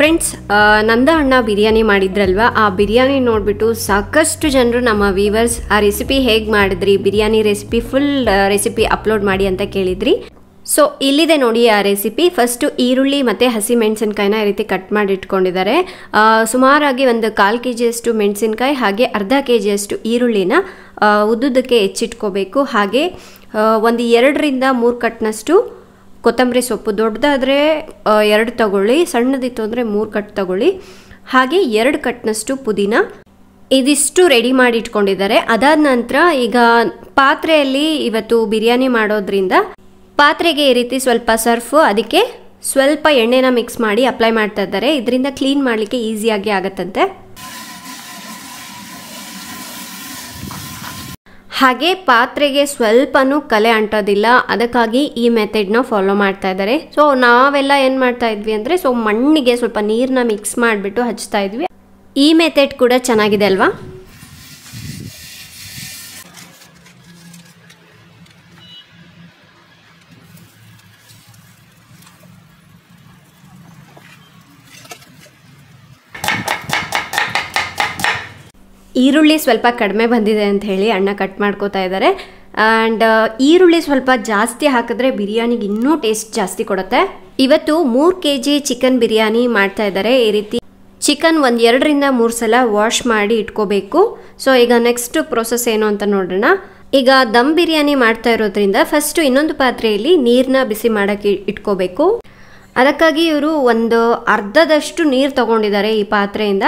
Friends, ನಂದ ಅಣ್ಣ ಬಿರಿಯಾನಿ ಮಾಡಿದ್ರಲ್ವಾ, ಆ ಬಿರಿಯಾನಿ ನೋಡಿಬಿಟ್ಟು ಸಾಕಷ್ಟು ಜನರು ನಮ್ಮ ವ್ಯೂವರ್ಸ್ ಆ ರೆಸಿಪಿ ಹೇಗೆ ಮಾಡಿದ್ರಿ, biryani recipe full recipe upload ಮಾಡಿ ಅಂತ ಕೇಳಿದ್ರಿ. ಸೊ ಇಲ್ಲಿದೆ ನೋಡಿ ಆ ರೆಸಿಪಿ. ಫಸ್ಟು ಈರುಳ್ಳಿ ಮತ್ತು ಹಸಿಮೆಣಸಿನ್ಕಾಯಿನ ಈ ರೀತಿ ಕಟ್ ಮಾಡಿ ಇಟ್ಕೊಂಡಿದ್ದಾರೆ. ಸುಮಾರಾಗಿ ಒಂದು 1/4 kg ಮೆಣಸಿನ್ಕಾಯಿ ಹಾಗೆ ಅರ್ಧ kg ಈರುಳ್ಳಿನ ಉದ್ದುದಕ್ಕೆ ಹೆಚ್ಚಿಟ್ಕೋಬೇಕು. ಹಾಗೆ ಒಂದು 2ರಿಂದ 3 ಕಟ್ನಷ್ಟು ಕೊತ್ತಂಬರಿ ಸೊಪ್ಪು, ದೊಡ್ಡದಾದರೆ 2 ತಗೊಳ್ಳಿ, ಸಣ್ಣದಿತ್ತು ಅಂದರೆ 3 ಕಟ್ ತಗೊಳ್ಳಿ. ಹಾಗೆ 2 ಕಟ್ನಷ್ಟು ಪುದೀನ. ಇದಿಷ್ಟು ರೆಡಿ ಮಾಡಿ ಇಟ್ಕೊಂಡಿದ್ದಾರೆ. ಅದಾದ ನಂತರ ಈಗ ಪಾತ್ರೆಯಲ್ಲಿ ಇವತ್ತು ಬಿರಿಯಾನಿ ಮಾಡೋದ್ರಿಂದ ಪಾತ್ರೆಗೆ ಈ ರೀತಿ ಸ್ವಲ್ಪ ಸರ್ಫು, ಅದಕ್ಕೆ ಸ್ವಲ್ಪ ಎಣ್ಣೆನ ಮಿಕ್ಸ್ ಮಾಡಿ ಅಪ್ಲೈ ಮಾಡ್ತಾ ಇದ್ದಾರೆ. ಇದರಿಂದ ಕ್ಲೀನ್ ಮಾಡಲಿಕ್ಕೆ ಈಸಿಯಾಗಿ ಆಗುತ್ತಂತೆ. ಹಾಗೆ ಪಾತ್ರೆಗೆ ಸ್ವಲ್ಪನೂ ಕಲೆ ಅಂಟೋದಿಲ್ಲ, ಅದಕ್ಕಾಗಿ ಈ ಮೆಥಡ್ನ ಫಾಲೋ ಮಾಡ್ತಾ ಇದ್ದಾರೆ. ಸೊ ನಾವೆಲ್ಲ ಏನು ಮಾಡ್ತಾ ಇದ್ವಿ ಅಂದರೆ ಮಣ್ಣಿಗೆ ಸ್ವಲ್ಪ ನೀರನ್ನ ಮಿಕ್ಸ್ ಮಾಡಿಬಿಟ್ಟು ಹಚ್ತಾ ಇದ್ವಿ. ಈ ಮೆಥಡ್ ಕೂಡ ಚೆನ್ನಾಗಿದೆ ಅಲ್ವಾ? ಈರುಳ್ಳಿ ಸ್ವಲ್ಪ ಕಡಿಮೆ ಬಂದಿದೆ ಅಂತ ಹೇಳಿ ಅಣ್ಣ ಕಟ್ ಮಾಡ್ಕೋತಾ ಇದ್ದಾರೆ. ಆ್ಯಂಡ್ ಈರುಳ್ಳಿ ಸ್ವಲ್ಪ ಜಾಸ್ತಿ ಹಾಕಿದ್ರೆ ಬಿರಿಯಾನಿಗೆ ಇನ್ನೂ ಟೇಸ್ಟ್ ಜಾಸ್ತಿ ಕೊಡುತ್ತೆ. ಇವತ್ತು 3 kg ಚಿಕನ್ ಬಿರಿಯಾನಿ ಮಾಡ್ತಾ ಇದ್ದಾರೆ. ಈ ರೀತಿ ಚಿಕನ್ ಒಂದು 2ರಿಂದ 3 ಸಲ ವಾಶ್ ಮಾಡಿ ಇಟ್ಕೋಬೇಕು. ಸೊ ಈಗ ನೆಕ್ಸ್ಟ್ ಪ್ರೊಸೆಸ್ ಏನು ಅಂತ ನೋಡೋಣ. ಈಗ ದಮ್ ಬಿರಿಯಾನಿ ಮಾಡ್ತಾ ಇರೋದ್ರಿಂದ ಫಸ್ಟು ಇನ್ನೊಂದು ಪಾತ್ರೆಯಲ್ಲಿ ನೀರನ್ನ ಬಿಸಿ ಮಾಡೋಕ್ಕೆ ಇಟ್ಕೋಬೇಕು. ಅದಕ್ಕಾಗಿ ಇವರು ಒಂದು ಅರ್ಧದಷ್ಟು ನೀರು ತಗೊಂಡಿದ್ದಾರೆ. ಈ ಪಾತ್ರೆಯಿಂದ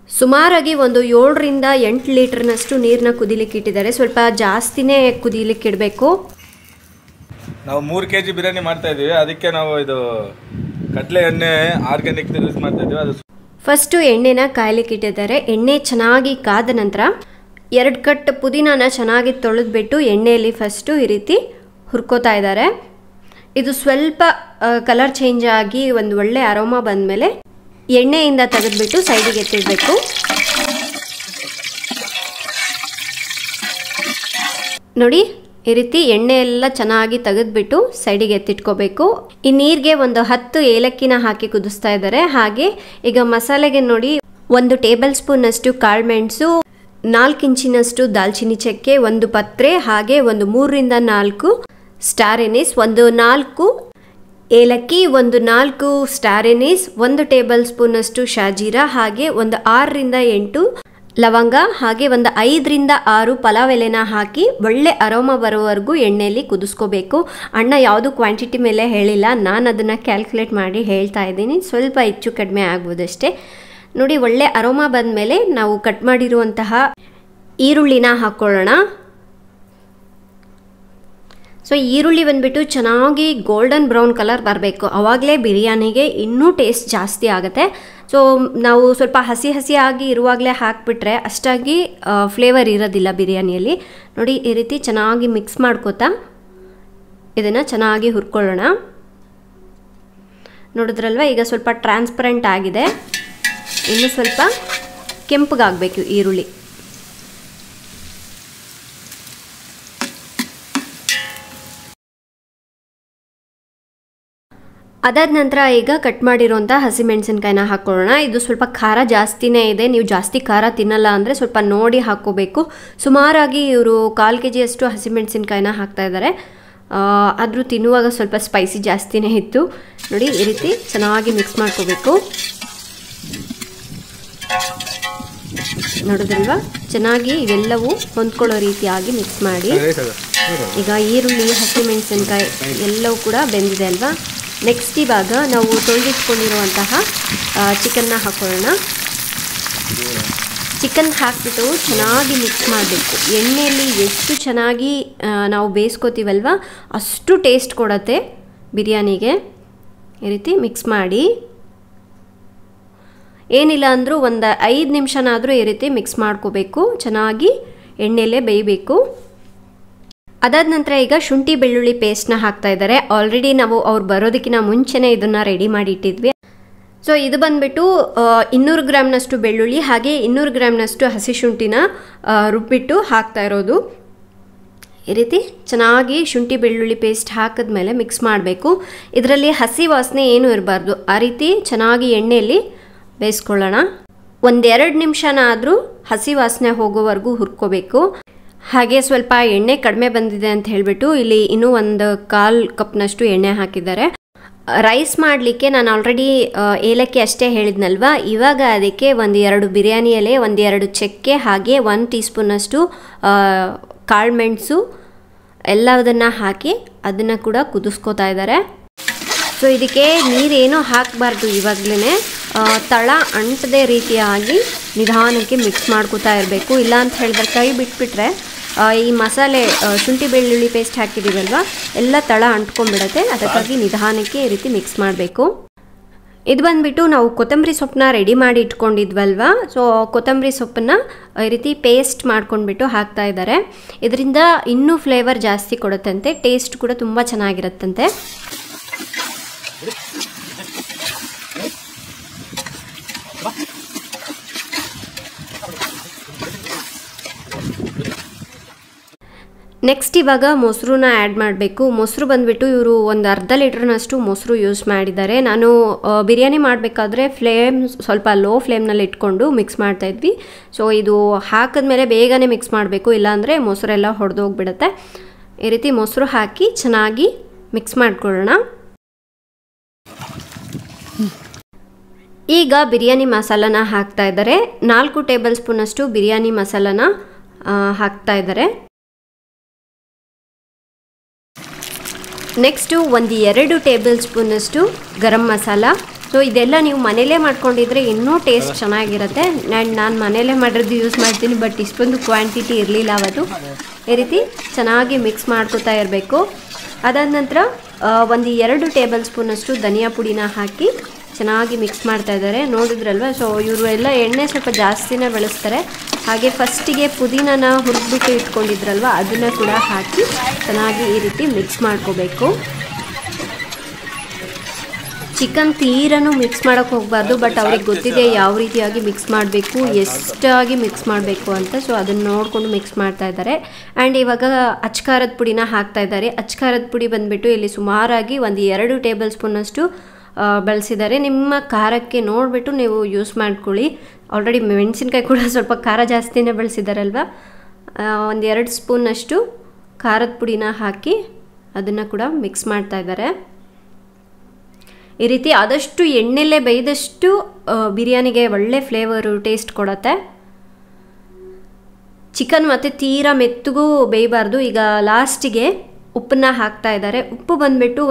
ಸುಮಾರಾಗಿ ಒಂದು 7ರಿಂದ 8 ಲೀಟರ್ನಷ್ಟು ನೀರನ್ನ ಕುದಿಲಿಕ್ಕೆ ಇಟ್ಟಿದ್ದಾರೆ. ಸ್ವಲ್ಪ ಜಾಸ್ತಿನೇ ಕುದಿಲಿಕ್ಕೆ ಇಡಬೇಕು. ನಾವು 3 kg ಬಿರಿಯಾನಿ ಮಾಡ್ತಾ ಇದ್ದೀವಿ, ಅದಕ್ಕೆ ನಾವು ಇದು ಕಡಲೆ ಎಣ್ಣೆ ಆರ್ಗ್ಯಾನಿಕ್ ಯೂಸ್ ಮಾಡ್ತಾ ಇದ್ದೀವಿ. ಅದು ಫಸ್ಟು ಎಣ್ಣೆನ ಕಾಯ್ಲಿಕ್ಕೆ ಇಟ್ಟಿದ್ದಾರೆ. ಎಣ್ಣೆ ಚೆನ್ನಾಗಿ ಕಾದ ನಂತರ 2 ಕಟ್ ಪುದೀನಾನ ಚೆನ್ನಾಗಿ ತೊಳೆದ್ಬಿಟ್ಟು ಎಣ್ಣೆಯಲ್ಲಿ ಫಸ್ಟು ಈ ರೀತಿ ಹುರ್ಕೋತಾ ಇದ್ದಾರೆ. ಇದು ಸ್ವಲ್ಪ ಕಲರ್ ಚೇಂಜ್ ಆಗಿ ಒಂದು ಒಳ್ಳೆ ಅರೋಮಾ ಬಂದಮೇಲೆ ಎಣ್ಣೆಯಿಂದ ತೆಗೆದುಬಿಟ್ಟು ಸೈಡಿಗೆ ಎತ್ತಿಡಬೇಕು. ನೋಡಿ, ಈ ರೀತಿ ಎಣ್ಣೆ ಎಲ್ಲ ಚೆನ್ನಾಗಿ ತೆಗೆದುಬಿಟ್ಟು ಸೈಡಿಗೆ ಎತ್ತಿಟ್ಕೋಬೇಕು. ಈ ನೀರಿಗೆ ಒಂದು 10 ಏಲಕ್ಕಿನ ಹಾಕಿ ಕುದಿಸ್ತಾ ಇದ್ದಾರೆ. ಹಾಗೆ ಈಗ ಮಸಾಲೆಗೆ ನೋಡಿ 1 ಟೇಬಲ್ ಸ್ಪೂನಷ್ಟು ಕಾಳುಮೆಣಸು, 4 ಇಂಚಿನಷ್ಟು ದಾಲ್ಚಿನ್ನಿ ಚಕ್ಕೆ, 1 ಪತ್ರೆ, ಹಾಗೆ ಒಂದು 3ರಿಂದ 4 ಸ್ಟಾರ್ ಎನೀಸ್, ಒಂದು 4 ಏಲಕ್ಕಿ, ಒಂದು 4 ಸ್ಟಾರ್ ಎನೀಸ್, 1 ಟೇಬಲ್ ಸ್ಪೂನಷ್ಟು ಶಾಜೀರಾ, ಹಾಗೆ ಒಂದು 6ರಿಂದ 8 ಲವಂಗ, ಹಾಗೆ ಒಂದು 5ರಿಂದ 6 ಪಲಾವ್ ಎಲೆನ ಹಾಕಿ ಒಳ್ಳೆ ಅರೋಮಾ ಬರೋವರೆಗೂ ಎಣ್ಣೆಯಲ್ಲಿ ಕುದಿಸ್ಕೋಬೇಕು. ಅಣ್ಣ ಯಾವುದು ಕ್ವಾಂಟಿಟಿ ಮೇಲೆ ಹೇಳಿಲ್ಲ, ನಾನು ಅದನ್ನು ಕ್ಯಾಲ್ಕುಲೇಟ್ ಮಾಡಿ ಹೇಳ್ತಾ ಇದ್ದೀನಿ. ಸ್ವಲ್ಪ ಹೆಚ್ಚು ಕಡಿಮೆ ಆಗ್ಬೋದಷ್ಟೇ. ನೋಡಿ, ಒಳ್ಳೆ ಅರೋಮಾ ಬಂದಮೇಲೆ ನಾವು ಕಟ್ ಮಾಡಿರುವಂತಹ ಈರುಳ್ಳಿನ ಹಾಕ್ಕೊಳ್ಳೋಣ. ಸೊ ಈರುಳ್ಳಿ ಬಂದುಬಿಟ್ಟು ಚೆನ್ನಾಗಿ ಗೋಲ್ಡನ್ ಬ್ರೌನ್ ಕಲರ್ ಬರಬೇಕು, ಆವಾಗಲೇ ಬಿರಿಯಾನಿಗೆ ಇನ್ನೂ ಟೇಸ್ಟ್ ಜಾಸ್ತಿ ಆಗುತ್ತೆ. ಸೊ ನಾವು ಸ್ವಲ್ಪ ಹಸಿಯಾಗಿ ಇರುವಾಗಲೇ ಹಾಕಿಬಿಟ್ರೆ ಅಷ್ಟಾಗಿ ಫ್ಲೇವರ್ ಇರೋದಿಲ್ಲ ಬಿರಿಯಾನಿಯಲ್ಲಿ. ನೋಡಿ, ಈ ರೀತಿ ಚೆನ್ನಾಗಿ ಮಿಕ್ಸ್ ಮಾಡ್ಕೋತಾ ಇದನ್ನು ಚೆನ್ನಾಗಿ ಹುರ್ಕೊಳ್ಳೋಣ. ನೋಡಿದ್ರಲ್ವ, ಈಗ ಸ್ವಲ್ಪ ಟ್ರಾನ್ಸ್ಪರೆಂಟ್ ಆಗಿದೆ. ಇನ್ನು ಸ್ವಲ್ಪ ಕೆಂಪಗಾಗಬೇಕು ಈರುಳ್ಳಿ. ಅದಾದ ನಂತರ ಈಗ ಕಟ್ ಮಾಡಿರುವಂಥ ಹಸಿಮೆಣಸಿನ್ಕಾಯಿನ ಹಾಕ್ಕೊಳ್ಳೋಣ. ಇದು ಸ್ವಲ್ಪ ಖಾರ ಜಾಸ್ತಿನೇ ಇದೆ. ನೀವು ಜಾಸ್ತಿ ಖಾರ ತಿನ್ನಲ್ಲ ಅಂದರೆ ಸ್ವಲ್ಪ ನೋಡಿ ಹಾಕ್ಕೋಬೇಕು. ಸುಮಾರಾಗಿ ಇವರು 1/4 kg ಹಸಿಮೆಣಸಿನ್ಕಾಯಿನ ಹಾಕ್ತಾ ಇದ್ದಾರೆ. ಆದರೂ ತಿನ್ನುವಾಗ ಸ್ವಲ್ಪ ಸ್ಪೈಸಿ ಜಾಸ್ತಿನೇ ಇತ್ತು. ನೋಡಿ, ಈ ರೀತಿ ಚೆನ್ನಾಗಿ ಮಿಕ್ಸ್ ಮಾಡ್ಕೋಬೇಕು. ನೋಡಿದ್ರಲ್ವಾ, ಚೆನ್ನಾಗಿ ಇವೆಲ್ಲವೂ ಹೊಂದ್ಕೊಳ್ಳೋ ರೀತಿಯಾಗಿ ಮಿಕ್ಸ್ ಮಾಡಿ. ಈಗ ಈರುಳ್ಳಿ, ಹಸಿಮೆಣಸಿನ್ಕಾಯಿ ಎಲ್ಲವೂ ಕೂಡ ಬೆಂದಿದೆ ಅಲ್ವಾ. ನೆಕ್ಸ್ಟ್ ಇವಾಗ ನಾವು ತೊಳೆದಿಟ್ಕೊಂಡಿರುವಂತಹ ಚಿಕನ್ನ ಹಾಕೊಳ್ಳೋಣ. ಚಿಕನ್ ಹಾಕ್ಬಿಟ್ಟು ಚೆನ್ನಾಗಿ ಮಿಕ್ಸ್ ಮಾಡಬೇಕು. ಎಣ್ಣೆಯಲ್ಲಿ ಎಷ್ಟು ಚೆನ್ನಾಗಿ ನಾವು ಬೇಯಿಸ್ಕೋತೀವಲ್ವ ಅಷ್ಟು ಟೇಸ್ಟ್ ಕೊಡುತ್ತೆ ಬಿರಿಯಾನಿಗೆ. ಈ ರೀತಿ ಮಿಕ್ಸ್ ಮಾಡಿ, ಏನಿಲ್ಲ ಅಂದರೂ ಒಂದು 5 ನಿಮಿಷನಾದರೂ ಈ ರೀತಿ ಮಿಕ್ಸ್ ಮಾಡ್ಕೋಬೇಕು. ಚೆನ್ನಾಗಿ ಎಣ್ಣೆಯಲ್ಲೇ ಬೇಯಬೇಕು. ಅದಾದ ನಂತರ ಈಗ ಶುಂಠಿ ಬೆಳ್ಳುಳ್ಳಿ ಪೇಸ್ಟ್ನ ಹಾಕ್ತಾ ಇದ್ದಾರೆ. ಆಲ್ರೆಡಿ ನಾವು ಅವ್ರು ಬರೋದಕ್ಕಿಂತ ಮುಂಚೆನೇ ಇದನ್ನು ರೆಡಿ ಮಾಡಿ ಇಟ್ಟಿದ್ವಿ. ಸೊ ಇದು ಬಂದುಬಿಟ್ಟು 200 ಗ್ರಾಮ್ನಷ್ಟು ಬೆಳ್ಳುಳ್ಳಿ ಹಾಗೆ 200 ಗ್ರಾಮ್ನಷ್ಟು ಹಸಿ ಶುಂಠಿನ ರುಬ್ಬಿಟ್ಟು ಹಾಕ್ತಾ ಇರೋದು. ಈ ರೀತಿ ಚೆನ್ನಾಗಿ ಶುಂಠಿ ಬೆಳ್ಳುಳ್ಳಿ ಪೇಸ್ಟ್ ಹಾಕಿದ್ಮೇಲೆ ಮಿಕ್ಸ್ ಮಾಡಬೇಕು. ಇದರಲ್ಲಿ ಹಸಿ ವಾಸನೆ ಏನೂ ಇರಬಾರ್ದು. ಆ ರೀತಿ ಚೆನ್ನಾಗಿ ಎಣ್ಣೆಯಲ್ಲಿ ಬೇಯಿಸ್ಕೊಳ್ಳೋಣ. 1-2 ನಿಮಿಷನಾದರೂ ಹಸಿ ವಾಸನೆ ಹೋಗೋವರೆಗೂ ಹುರ್ಕೋಬೇಕು. ಹಾಗೆ ಸ್ವಲ್ಪ ಎಣ್ಣೆ ಕಡಿಮೆ ಬಂದಿದೆ ಅಂತ ಹೇಳಿಬಿಟ್ಟು ಇಲ್ಲಿ ಇನ್ನೂ 1/4 ಕಪ್ನಷ್ಟು ಎಣ್ಣೆ ಹಾಕಿದ್ದಾರೆ. ರೈಸ್ ಮಾಡಲಿಕ್ಕೆ ನಾನು ಆಲ್ರೆಡಿ ಏಲಕ್ಕಿ ಅಷ್ಟೇ ಹೇಳಿದ್ನಲ್ವ. ಇವಾಗ ಅದಕ್ಕೆ 1-2 ಬಿರಿಯಾನಿ ಎಲೆ, 1-2 ಚಕ್ಕೆ, ಹಾಗೆ 1 ಟೀ ಸ್ಪೂನಷ್ಟು ಕಾಳುಮೆಣಸು ಎಲ್ಲದನ್ನು ಹಾಕಿ ಅದನ್ನು ಕೂಡ ಕುದಿಸ್ಕೋತಾ ಇದ್ದಾರೆ. ಸೊ ಇದಕ್ಕೆ ನೀರೇನೂ ಹಾಕಬಾರ್ದು. ಇವಾಗಲೇ ತಳ ಅಂಟದೇ ರೀತಿಯಾಗಿ ನಿಧಾನಕ್ಕೆ ಮಿಕ್ಸ್ ಮಾಡ್ಕೋತಾ ಇರಬೇಕು. ಇಲ್ಲ ಅಂತ ಹೇಳಿದ್ರೆ ಕೈ ಬಿಟ್ಬಿಟ್ರೆ ಈ ಮಸಾಲೆ ಶುಂಠಿ ಬೆಳ್ಳುಳ್ಳಿ ಪೇಸ್ಟ್ ಹಾಕಿದ್ದೀವಲ್ವ ಎಲ್ಲ ತಳ ಅಂಟ್ಕೊಂಡ್ಬಿಡುತ್ತೆ. ಅದಕ್ಕಾಗಿ ನಿಧಾನಕ್ಕೆ ಈ ರೀತಿ ಮಿಕ್ಸ್ ಮಾಡಬೇಕು. ಇದು ಬಂದುಬಿಟ್ಟು ನಾವು ಕೊತ್ತಂಬರಿ ಸೊಪ್ಪನ್ನ ರೆಡಿ ಮಾಡಿ ಇಟ್ಕೊಂಡಿದ್ವಲ್ವ. ಸೊ ಕೊತ್ತಂಬರಿ ಸೊಪ್ಪನ್ನು ಈ ರೀತಿ ಪೇಸ್ಟ್ ಮಾಡ್ಕೊಂಡ್ಬಿಟ್ಟು ಹಾಕ್ತಾ ಇದ್ದಾರೆ. ಇದರಿಂದ ಇನ್ನೂ ಫ್ಲೇವರ್ ಜಾಸ್ತಿ ಕೊಡುತ್ತಂತೆ, ಟೇಸ್ಟ್ ಕೂಡ ತುಂಬ ಚೆನ್ನಾಗಿರುತ್ತಂತೆ. ನೆಕ್ಸ್ಟ್ ಇವಾಗ ಮೊಸರನ್ನ ಆ್ಯಡ್ ಮಾಡಬೇಕು. ಮೊಸರು ಬಂದುಬಿಟ್ಟು ಇವರು 1/2 ಲೀಟ್ರ್ನಷ್ಟು ಮೊಸರು ಯೂಸ್ ಮಾಡಿದ್ದಾರೆ. ನಾನು ಬಿರಿಯಾನಿ ಮಾಡಬೇಕಾದ್ರೆ ಫ್ಲೇಮ್ ಸ್ವಲ್ಪ ಲೋ ಫ್ಲೇಮ್ನಲ್ಲಿ ಇಟ್ಕೊಂಡು ಮಿಕ್ಸ್ ಮಾಡ್ತಾಯಿದ್ವಿ. ಸೊ ಇದು ಹಾಕಿದ್ಮೇಲೆ ಬೇಗನೆ ಮಿಕ್ಸ್ ಮಾಡಬೇಕು, ಇಲ್ಲಾಂದರೆ ಮೊಸರೆಲ್ಲ ಹೊಡೆದೋಗ್ಬಿಡುತ್ತೆ. ಈ ರೀತಿ ಮೊಸರು ಹಾಕಿ ಚೆನ್ನಾಗಿ ಮಿಕ್ಸ್ ಮಾಡ್ಕೊಳ್ಳೋಣ. ಈಗ ಬಿರಿಯಾನಿ ಮಸಾಲನ ಹಾಕ್ತಾ ಇದ್ದಾರೆ. 4 ಟೇಬಲ್ ಸ್ಪೂನಷ್ಟು ಬಿರಿಯಾನಿ ಮಸಾಲನ ಹಾಕ್ತಾ ಇದ್ದಾರೆ. ನೆಕ್ಸ್ಟು 1-2 ಟೇಬಲ್ ಸ್ಪೂನಷ್ಟು ಗರಂ ಮಸಾಲ. ಸೊ ಇದೆಲ್ಲ ನೀವು ಮನೇಲೇ ಮಾಡ್ಕೊಂಡಿದ್ರೆ ಇನ್ನೂ ಟೇಸ್ಟ್ ಚೆನ್ನಾಗಿರುತ್ತೆ. ನಾನು ಮನೇಲೇ ಮಾಡಿರೋದು ಯೂಸ್ ಮಾಡ್ತೀನಿ, ಬಟ್ ಇಷ್ಟೊಂದು ಕ್ವಾಂಟಿಟಿ ಇರಲಿಲ್ಲ ಅವತ್ತು. ಈ ರೀತಿ ಚೆನ್ನಾಗಿ ಮಿಕ್ಸ್ ಮಾಡ್ಕೊತಾ ಇರಬೇಕು. ಅದಾದ ನಂತರ 1-2 ಟೇಬಲ್ ಸ್ಪೂನಷ್ಟು ಧನಿಯಾ ಪುಡಿನ ಹಾಕಿ ಚೆನ್ನಾಗಿ ಮಿಕ್ಸ್ ಮಾಡ್ತಾ ಇದ್ದಾರೆ. ನೋಡಿದ್ರಲ್ವ. ಸೊ ಇವರು ಎಲ್ಲ ಎಣ್ಣೆ ಸ್ವಲ್ಪ ಜಾಸ್ತಿನೇ ಬಳಸ್ತಾರೆ. ಹಾಗೆ ಫಸ್ಟಿಗೆ ಪುದೀನನ ಹುರಿದ್ಬಿಟ್ಟು ಇಟ್ಕೊಂಡಿದ್ರಲ್ವ ಅದನ್ನು ಕೂಡ ಹಾಕಿ ಚೆನ್ನಾಗಿ ಈ ರೀತಿ ಮಿಕ್ಸ್ ಮಾಡ್ಕೋಬೇಕು. ಚಿಕನ್ ತೀರನೂ ಮಿಕ್ಸ್ ಮಾಡೋಕ್ಕೆ ಹೋಗಬಾರ್ದು, ಬಟ್ ಅವ್ರಿಗೆ ಗೊತ್ತಿದೆ ಯಾವ ರೀತಿಯಾಗಿ ಮಿಕ್ಸ್ ಮಾಡಬೇಕು, ಎಷ್ಟಾಗಿ ಮಿಕ್ಸ್ ಮಾಡಬೇಕು ಅಂತ. ಸೊ ಅದನ್ನು ನೋಡಿಕೊಂಡು ಮಿಕ್ಸ್ ಮಾಡ್ತಾ ಇದ್ದಾರೆ. ಆ್ಯಂಡ್ ಇವಾಗ ಅಚ್ಕಾರದ ಪುಡಿನ ಹಾಕ್ತಾ ಇದ್ದಾರೆ. ಅಚ್ಕಾರದ ಪುಡಿ ಬಂದುಬಿಟ್ಟು ಇಲ್ಲಿ ಸುಮಾರಾಗಿ 1-2 ಟೇಬಲ್ ಸ್ಪೂನಷ್ಟು ಬಳಸಿದ್ದಾರೆ. ನಿಮ್ಮ ಖಾರಕ್ಕೆ ನೋಡಿಬಿಟ್ಟು ನೀವು ಯೂಸ್ ಮಾಡ್ಕೊಳ್ಳಿ. ಆಲ್ರೆಡಿ ಮೆಣಸಿನ್ಕಾಯಿ ಕೂಡ ಸ್ವಲ್ಪ ಖಾರ ಜಾಸ್ತಿನೇ ಬಳಸಿದ್ದಾರಲ್ವ. 1-2 ಸ್ಪೂನಷ್ಟು ಖಾರದ ಪುಡಿನ ಹಾಕಿ ಅದನ್ನು ಕೂಡ ಮಿಕ್ಸ್ ಮಾಡ್ತಾ ಇದ್ದಾರೆ. ಈ ರೀತಿ ಆದಷ್ಟು ಎಣ್ಣೆಲ್ಲೇ ಬೇಯ್ದಷ್ಟು ಬಿರಿಯಾನಿಗೆ ಒಳ್ಳೆ ಫ್ಲೇವರು ಟೇಸ್ಟ್ ಕೊಡುತ್ತೆ. ಚಿಕನ್ ಮತ್ತು ತೀರಾ ಮೆತ್ತಗೂ ಬೇಯಬಾರ್ದು. ಈಗ ಲಾಸ್ಟಿಗೆ ಉಪ್ಪನ್ನ ಹಾಕ್ತಾ ಇದ್ದಾರೆ. ಉಪ್ಪು ಬಂದುಬಿಟ್ಟು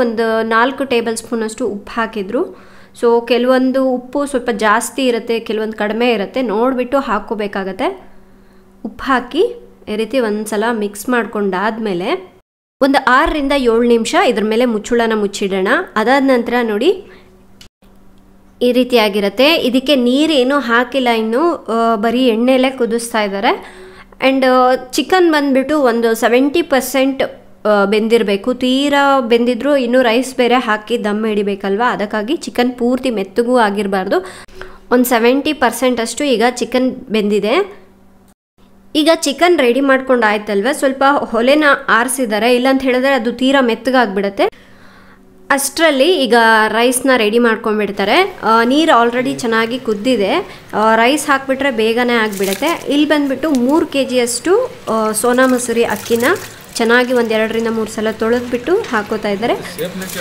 4 ಟೇಬಲ್ ಸ್ಪೂನಷ್ಟು ಉಪ್ಪು ಹಾಕಿದ್ರು. ಸೊ ಕೆಲವೊಂದು ಉಪ್ಪು ಸ್ವಲ್ಪ ಜಾಸ್ತಿ ಇರುತ್ತೆ, ಕೆಲವೊಂದು ಕಡಿಮೆ ಇರುತ್ತೆ, ನೋಡಿಬಿಟ್ಟು ಹಾಕ್ಕೋಬೇಕಾಗತ್ತೆ. ಉಪ್ಪು ಹಾಕಿ ಈ ರೀತಿ ಒಂದು ಸಲ ಮಿಕ್ಸ್ ಮಾಡ್ಕೊಂಡಾದಮೇಲೆ 6-7 ನಿಮಿಷ ಇದ್ರ ಮೇಲೆ ಮುಚ್ಚುಳನ ಮುಚ್ಚಿಡೋಣ. ಅದಾದ ನಂತರ ನೋಡಿ ಈ ರೀತಿಯಾಗಿರುತ್ತೆ. ಇದಕ್ಕೆ ನೀರೇನು ಹಾಕಿಲ್ಲ, ಇನ್ನು ಬರೀ ಎಣ್ಣೆಲೆ ಕುದಿಸ್ತಾ ಇದ್ದಾರೆ. ಆ್ಯಂಡ್ ಚಿಕನ್ ಬಂದುಬಿಟ್ಟು 70% ಬೆಂದಿರಬೇಕು. ತೀರಾ ಬೆಂದಿದ್ರು ಇನ್ನೂ ರೈಸ್ ಬೇರೆ ಹಾಕಿ ದಮ್ ಹಿಡಿಬೇಕಲ್ವ, ಅದಕ್ಕಾಗಿ ಚಿಕನ್ ಪೂರ್ತಿ ಮೆತ್ತಗೂ ಆಗಿರಬಾರ್ದು. 70% ಅಷ್ಟು ಈಗ ಚಿಕನ್ ಬೆಂದಿದೆ. ಈಗ ಚಿಕನ್ ರೆಡಿ ಮಾಡ್ಕೊಂಡು ಆಯ್ತಲ್ವ, ಸ್ವಲ್ಪ ಹೊಲೆನ ಆರಿಸಿದ್ದಾರೆ. ಇಲ್ಲಾಂತ ಹೇಳಿದ್ರೆ ಅದು ತೀರಾ ಮೆತ್ತಗಾಗ್ಬಿಡುತ್ತೆ. ಅಷ್ಟರಲ್ಲಿ ಈಗ ರೈಸ್ನ ರೆಡಿ ಮಾಡ್ಕೊಂಡ್ಬಿಡ್ತಾರೆ. ನೀರು ಆಲ್ರೆಡಿ ಚೆನ್ನಾಗಿ ಕುದ್ದಿದೆ. ರೈಸ್ ಹಾಕಿಬಿಟ್ರೆ ಬೇಗನೆ ಆಗಿಬಿಡುತ್ತೆ. ಇಲ್ಲಿ ಬಂದುಬಿಟ್ಟು 3 kgಯಷ್ಟು ಸೋನಾ ಮಸೂರಿ ಅಕ್ಕಿನ ಚೆನ್ನಾಗಿ 2-3 ಸಲ ತೊಳೆದ್ಬಿಟ್ಟು ಹಾಕೋತಾ ಇದ್ದಾರೆ.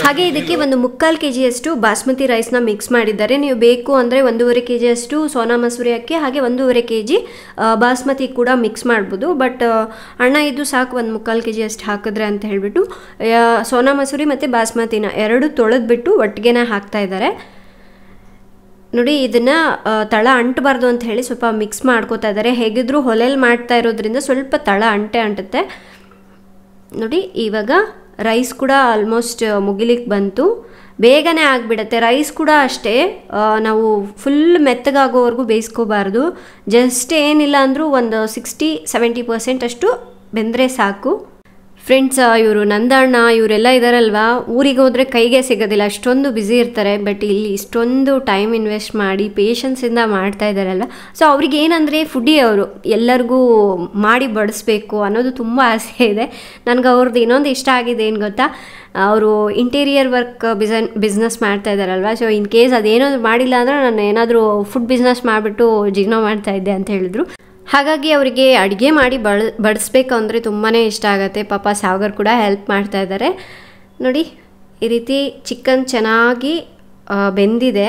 ಹಾಗೆ ಇದಕ್ಕೆ 1/4 kgಯಷ್ಟು ಬಾಸ್ಮತಿ ರೈಸ್ನ ಮಿಕ್ಸ್ ಮಾಡಿದ್ದಾರೆ. ನೀವು ಬೇಕು ಅಂದರೆ 1.5 kgಯಷ್ಟು ಸೋನಾ ಮಸೂರಿ ಅಕ್ಕಿ ಹಾಗೆ 1.5 kg ಬಾಸ್ಮತಿ ಕೂಡ ಮಿಕ್ಸ್ ಮಾಡ್ಬೋದು. ಬಟ್ ಅಣ್ಣ ಇದು ಸಾಕು 1/4 kgಯಷ್ಟು ಹಾಕಿದ್ರೆ ಅಂತ ಹೇಳಿಬಿಟ್ಟು ಸೋನಾ ಮಸೂರಿ ಮತ್ತು ಬಾಸ್ಮತಿನ 2 ತೊಳೆದ್ಬಿಟ್ಟು ಒಟ್ಟಿಗೆನೇ ಹಾಕ್ತಾ ಇದ್ದಾರೆ. ನೋಡಿ ಇದನ್ನು ತಳ ಅಂಟಬಾರ್ದು ಅಂತ ಹೇಳಿ ಸ್ವಲ್ಪ ಮಿಕ್ಸ್ ಮಾಡ್ಕೋತಾ ಇದ್ದಾರೆ. ಹೇಗಿದ್ರೂ ಹೊಲೆಯಲ್ಲಿ ಮಾಡ್ತಾ ಇರೋದ್ರಿಂದ ಸ್ವಲ್ಪ ತಳ ಅಂಟುತ್ತೆ. ನೋಡಿ ಇವಾಗ ರೈಸ್ ಕೂಡ ಆಲ್ಮೋಸ್ಟ್ ಮುಗಿಲಿಕ್ಕೆ ಬಂತು. ಬೇಗನೆ ಆಗಿಬಿಡುತ್ತೆ. ರೈಸ್ ಕೂಡ ಅಷ್ಟೇ, ನಾವು ಫುಲ್ ಮೆತ್ತಗಾಗೋವರೆಗೂ ಬೇಯಿಸ್ಕೋಬಾರ್ದು. ಜಸ್ಟ್ ಏನಿಲ್ಲ ಅಂದರೂ ಒಂದು 60-70% ಅಷ್ಟು ಬೆಂದರೆ ಸಾಕು. ಫ್ರೆಂಡ್ಸ್, ಇವರು ನಂದಣ್ಣ ಇವರೆಲ್ಲ ಇದ್ದಾರಲ್ವ, ಊರಿಗೆ ಹೋದರೆ ಕೈಗೆ ಸಿಗೋದಿಲ್ಲ, ಅಷ್ಟೊಂದು ಬ್ಯುಸಿ ಇರ್ತಾರೆ. ಬಟ್ ಇಲ್ಲಿ ಇಷ್ಟೊಂದು ಟೈಮ್ ಇನ್ವೆಸ್ಟ್ ಮಾಡಿ ಪೇಷನ್ಸಿಂದ ಮಾಡ್ತಾ ಇದ್ದಾರಲ್ವ. ಸೊ ಅವ್ರಿಗೆ ಏನಂದರೆ ಫುಡ್ಡಿ ಅವರು ಎಲ್ಲರಿಗೂ ಮಾಡಿ ಬಡಿಸ್ಬೇಕು ಅನ್ನೋದು ತುಂಬ ಆಸೆ ಇದೆ. ನನಗೆ ಅವ್ರದ್ದು ಇನ್ನೊಂದು ಇಷ್ಟ ಆಗಿದೆ ಏನು ಗೊತ್ತಾ, ಅವರು ಇಂಟೀರಿಯರ್ ವರ್ಕ್ ಬಿಸ್ನೆಸ್ ಮಾಡ್ತಾ ಇದ್ದಾರಲ್ವ. ಸೊ ಇನ್ ಕೇಸ್ ಅದೇನಾದ್ರು ಮಾಡಿಲ್ಲ ಅಂದರೆ ನಾನು ಏನಾದರೂ ಫುಡ್ ಬಿಸ್ನೆಸ್ ಮಾಡಿಬಿಟ್ಟು ಜೀವನ ಮಾಡ್ತಾಯಿದ್ದೆ ಅಂತ ಹೇಳಿದ್ರು. ಹಾಗಾಗಿ ಅವರಿಗೆ ಅಡುಗೆ ಮಾಡಿ ಬಡಿಸ್ಬೇಕು ಅಂದರೆ ತುಂಬಾ ಇಷ್ಟ ಆಗುತ್ತೆ. ಪಾಪ ಸಾಗರ್ ಕೂಡ ಹೆಲ್ಪ್ ಮಾಡ್ತಾ ಇದ್ದಾರೆ. ನೋಡಿ, ಈ ರೀತಿ ಚಿಕನ್ ಚೆನ್ನಾಗಿ ಬೆಂದಿದೆ.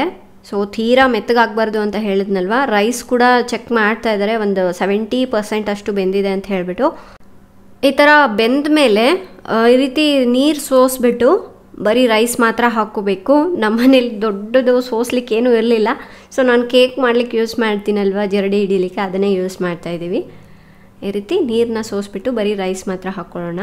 ಸೊ ತೀರಾ ಮೆತ್ತಗಾಗಬಾರ್ದು ಅಂತ ಹೇಳಿದ್ನಲ್ವ. ರೈಸ್ ಕೂಡ ಚೆಕ್ ಮಾಡ್ತಾ ಇದ್ದಾರೆ, ಒಂದು 70% ಅಷ್ಟು ಬೆಂದಿದೆ ಅಂತ ಹೇಳಿಬಿಟ್ಟು. ಈ ಥರ ಬೆಂದ ಮೇಲೆ ಈ ರೀತಿ ನೀರು ಸೋಸ್ಬಿಟ್ಟು ಬರೀ ರೈಸ್ ಮಾತ್ರ ಹಾಕ್ಕೋಬೇಕು. ನಮ್ಮನೇಲಿ ದೊಡ್ಡದು ಸೋಸ್ಲಿಕ್ಕೆ ಏನೂ ಇರಲಿಲ್ಲ. ಸೊ ನಾನು ಕೇಕ್ ಮಾಡ್ಲಿಕ್ಕೆ ಯೂಸ್ ಮಾಡ್ತೀನಲ್ವ, ಜರಡಿ ಹಿಡಿಲಿಕ್ಕೆ, ಅದನ್ನೇ ಯೂಸ್ ಮಾಡ್ತಾಯಿದ್ದೀವಿ. ಈ ರೀತಿ ನೀರನ್ನ ಸೋಸ್ಬಿಟ್ಟು ಬರೀ ರೈಸ್ ಮಾತ್ರ ಹಾಕ್ಕೊಳ್ಳೋಣ.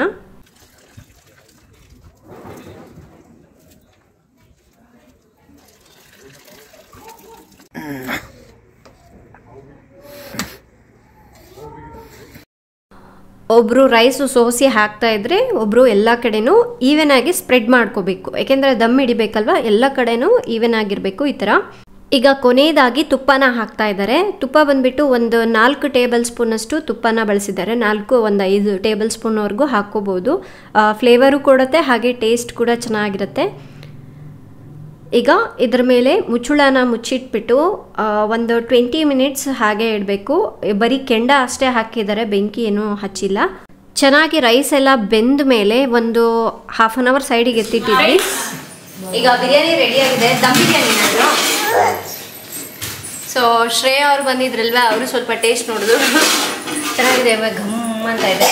ಒಬ್ಬರು ರೈಸು ಸೋಸಿ ಹಾಕ್ತಾ ಇದ್ರೆ ಒಬ್ಬರು ಎಲ್ಲ ಕಡೆನೂ ಈವನ್ ಆಗಿ ಸ್ಪ್ರೆಡ್ ಮಾಡ್ಕೋಬೇಕು. ಯಾಕೆಂದರೆ ದಮ್ ಹಿಡಿಬೇಕಲ್ವ, ಎಲ್ಲ ಕಡೆನೂ ಈವನ್ ಆಗಿರಬೇಕು ಈ ಥರ. ಈಗ ಕೊನೆಯದಾಗಿ ತುಪ್ಪನ ಹಾಕ್ತಾ ಇದ್ದಾರೆ. ತುಪ್ಪ ಬಂದುಬಿಟ್ಟು ಒಂದು 4 ಟೇಬಲ್ ಸ್ಪೂನಷ್ಟು ತುಪ್ಪನ ಬಳಸಿದ್ದಾರೆ. 4 ಒಂದು 5 ಟೇಬಲ್ ಸ್ಪೂನ್ವರೆಗೂ ಹಾಕ್ಕೋಬೋದು. ಫ್ಲೇವರು ಕೊಡುತ್ತೆ, ಹಾಗೆ ಟೇಸ್ಟ್ ಕೂಡ ಚೆನ್ನಾಗಿರುತ್ತೆ. ಈಗ ಇದ್ರ ಮೇಲೆ ಮುಚ್ಚಳನ ಮುಚ್ಚಿಟ್ಬಿಟ್ಟು ಒಂದು 20 ಮಿನಿಟ್ಸ್ ಹಾಗೆ ಇಡಬೇಕು. ಬರೀ ಕೆಂಡ ಅಷ್ಟೇ ಹಾಕಿದ್ದಾರೆ, ಬೆಂಕಿ ಏನೂ ಹಚ್ಚಿಲ್ಲ. ಚೆನ್ನಾಗಿ ರೈಸ್ ಎಲ್ಲ ಬೆಂದ ಮೇಲೆ ಒಂದು ಹಾಫ್ ಆನ್ ಅವರ್ ಸೈಡಿಗೆ ಎತ್ತಿಟ್ಟಿದ್ವಿ. ಈಗ ಬಿರಿಯಾನಿ ರೆಡಿ ಆಗಿದೆ, ದಮ್ ಬಿರಿಯಾನಿ ನಾನು. ಸೊ ಶ್ರೇಯಾ ಅವ್ರು ಬಂದಿದ್ರಲ್ವ, ಅವರು ಸ್ವಲ್ಪ ಟೇಸ್ಟ್ ನೋಡಿದ್ರು, ಚೆನ್ನಾಗಿದೆ, ಇವಾಗ ಘಮ್ ಅಂತ ಇದೆ.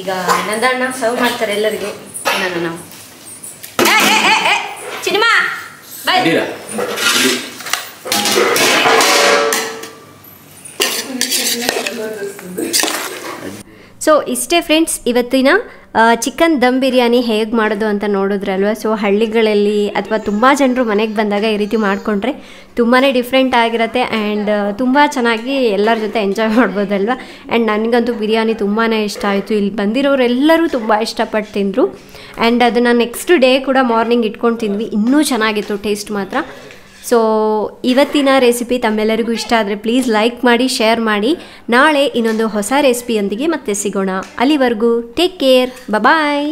ಈಗ ನಂದಣ್ಣ ಸರ್ವ್ ಮಾಡ್ತಾರೆ ಎಲ್ಲರಿಗೆ. ನಾವು ಸಿನಿಮಾ ಬಾಯ್. ಸೊ ಇಷ್ಟೇ ಫ್ರೆಂಡ್ಸ್, ಇವತ್ತಿನ ಚಿಕನ್ ದಮ್ ಬಿರಿಯಾನಿ ಹೇಗೆ ಮಾಡೋದು ಅಂತ ನೋಡಿದ್ರಲ್ವ. ಸೊ ಹಳ್ಳಿಗಳಲ್ಲಿ ಅಥವಾ ತುಂಬ ಜನರು ಮನೆಗೆ ಬಂದಾಗ ಈ ರೀತಿ ಮಾಡಿಕೊಂಡ್ರೆ ತುಂಬಾ ಡಿಫ್ರೆಂಟ್ ಆಗಿರುತ್ತೆ ಆ್ಯಂಡ್ ತುಂಬ ಚೆನ್ನಾಗಿ ಎಲ್ಲರ ಜೊತೆ ಎಂಜಾಯ್ ಮಾಡ್ಬೋದಲ್ವ. ಆ್ಯಂಡ್ ನನಗಂತೂ ಬಿರಿಯಾನಿ ತುಂಬಾ ಇಷ್ಟ ಆಯಿತು. ಇಲ್ಲಿ ಬಂದಿರೋರೆಲ್ಲರೂ ತುಂಬ ಇಷ್ಟಪಟ್ಟು ತಿಂದರು. ಆ್ಯಂಡ್ ಅದನ್ನು ನೆಕ್ಸ್ಟ್ ಡೇ ಕೂಡ ಮಾರ್ನಿಂಗ್ ಇಟ್ಕೊಂಡು ತಿಂದ್ವಿ, ಇನ್ನೂ ಚೆನ್ನಾಗಿತ್ತು ಟೇಸ್ಟ್ ಮಾತ್ರ. ಸೊ ಇವತ್ತಿನ ರೆಸಿಪಿ ತಮ್ಮೆಲ್ಲರಿಗೂ ಇಷ್ಟ ಆದರೆ ಪ್ಲೀಸ್ ಲೈಕ್ ಮಾಡಿ, ಶೇರ್ ಮಾಡಿ. ನಾಳೆ ಇನ್ನೊಂದು ಹೊಸ ರೆಸಿಪಿಯೊಂದಿಗೆ ಮತ್ತೆ ಸಿಗೋಣ. ಅಲ್ಲಿವರೆಗೂ ಟೇಕ್ ಕೇರ್, ಬಾಯ್.